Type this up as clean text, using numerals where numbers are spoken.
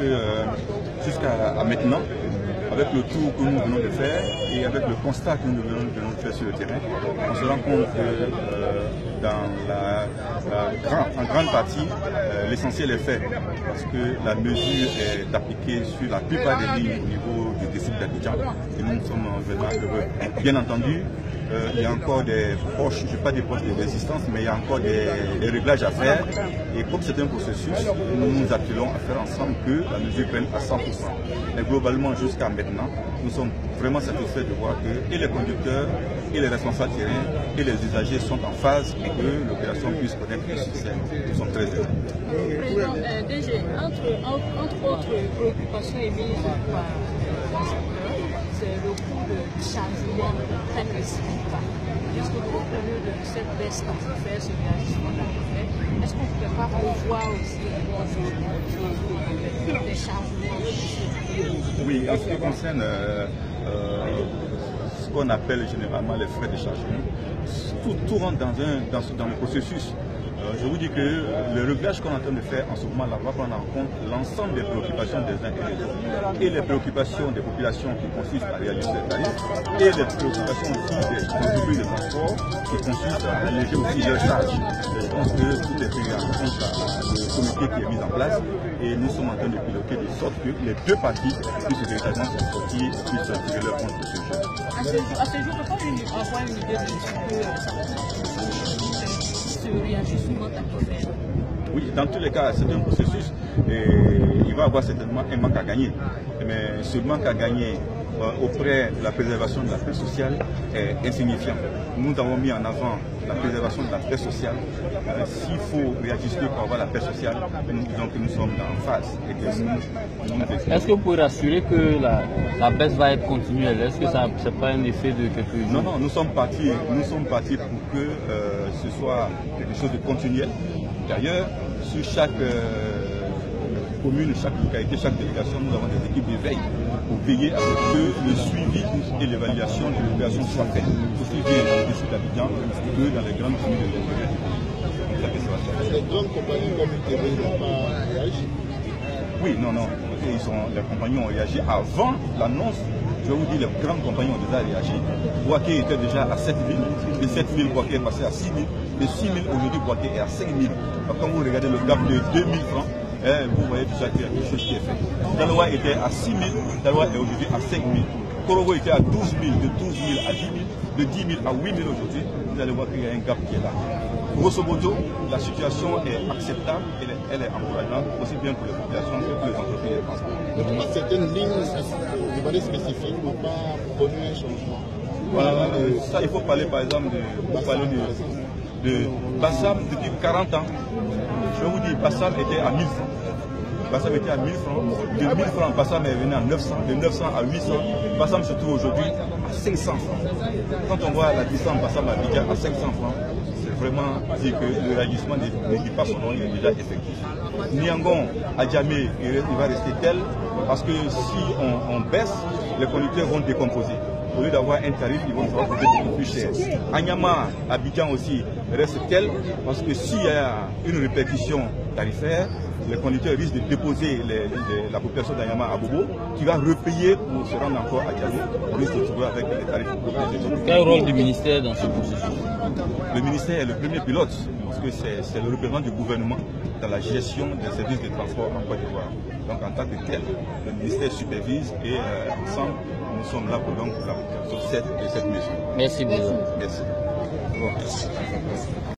que jusqu'à maintenant, avec le tour que nous venons de faire et avec le constat que nous venons de faire sur le terrain, on se rend compte que en grande partie, l'essentiel est fait parce que la mesure est appliquée sur la plupart des lignes au niveau du district d'Abidjan et nous sommes vraiment heureux. Bien entendu, il y a encore des proches, je ne sais pas des proches de résistance, mais il y a encore des réglages à faire. Et comme c'est un processus, nous nous appelons à faire ensemble que la mesure prenne à 100%. Mais globalement, jusqu'à maintenant, nous sommes vraiment satisfaits de voir que et les conducteurs, et les responsables terrain, et les usagers sont en phase et que l'opération puisse connaître le succès. Nous sommes très heureux. Président, DG, entre autres préoccupations émises par le secteur, c'est le coût de chargement très précipitant. Est-ce que vous comprenez de cette baisse tarifaire, ce réagissement tarifaire, est-ce qu'on ne peut pas revoir aussi les chargements? Oui, en ce qui concerne ce qu'on appelle généralement les frais de chargement, tout rentre dans le processus. Je vous dis que le réglage qu'on est en train de faire en ce moment-là va prendre en compte l'ensemble des préoccupations des uns et des autres, et les préoccupations des populations qui consistent à réaliser les tarifs, et les préoccupations aussi des entreprises de transport qui consistent à alléger aussi leurs charges. Je pense que tout est pris en compte le comité qui est mis en place et nous sommes en train de piloter de sorte que les deux parties puissent véritablement s'en sortir et puissent tirer leur compte de ce jeu. À ce jour, pourquoi avoir une idée de ce que ça réajustement tarifaire? Oui, dans tous les cas, c'est un processus et il va y avoir certainement un manque à gagner. Mais ce manque à gagner auprès de la préservation de la paix sociale est insignifiant. Nous avons mis en avant la préservation de la paix sociale. S'il faut réajuster pour avoir la paix sociale, nous disons que nous sommes en phase. Est-ce que vous pouvez rassurer que la baisse va être continuelle? Est-ce que ce n'est pas un effet de quelques jours? Non, non, nous sommes partis pour que ce soit quelque chose de continuel. D'ailleurs, sur chaque commune, chaque localité, chaque délégation, nous avons des équipes de veille pour veiller à ce que le suivi et l'évaluation de l'opération soient faits, aussi bien dans le district d'Abidjan que dans les grandes communes de l'intérieur. Les grandes compagnies comme ITV n'ont pas réagi? Oui, non, non. Les compagnies ont réagi avant l'annonce. Je vous dis, les grandes compagnies ont déjà réagi. Boaké était déjà à 7 000, de 7 000, Boaké est passé à 6 000, de 6 000, aujourd'hui, Boaké est à 5 000. Quand vous regardez le gap de 2 000 francs, vous voyez déjà qu'il y a quelque chose qui est fait. Daloa était à 6 000, Daloa est aujourd'hui à 5 000. Korogo était à 12 000, de 12 000 à 10 000, de 10 000 à 8 000 aujourd'hui. Vous allez voir qu'il y a un gap qui est là. Grosso modo, la situation est acceptable, elle est encourageante, aussi bien pour les populations que pour les entreprises de transport. Certaines lignes de valeur spécifique n'ont pas connu un changement. Voilà, ça, il faut parler par exemple de Bassam depuis 40 ans. Je vous dis, Bassam était à 1000 francs. Bassam était à 1000 francs. De 1000 francs, Bassam est venu à 900. De 900 à 800. Bassam se trouve aujourd'hui à 500 francs. Quand on voit la distance Bassam à Abidjan à 500 francs, c'est vraiment dire que le réagissement ne dit pas son nom, il est déjà effectif. Niangon, à Djamé, il va rester tel parce que si on baisse, les conducteurs vont décomposer. Au lieu d'avoir un tarif, ils vont devoir coûter beaucoup plus cher. Anyama, Abidjan aussi, reste tel parce que s'il y a une répétition tarifaire, les conducteurs risquent de déposer la population d'Anyama à Bobo, qui va repayer pour se rendre encore à Djamé. On risque de se trouver avec les tarifs beaucoup plus élevés. Quel rôle du ministère dans ce processus? Le ministère est le premier pilote, parce que c'est le représentant du gouvernement dans la gestion des services de transport en Côte d'Ivoire. Donc en tant que tel, le ministère supervise et ensemble, nous sommes là pour donc la cette mesure. Merci beaucoup. Merci.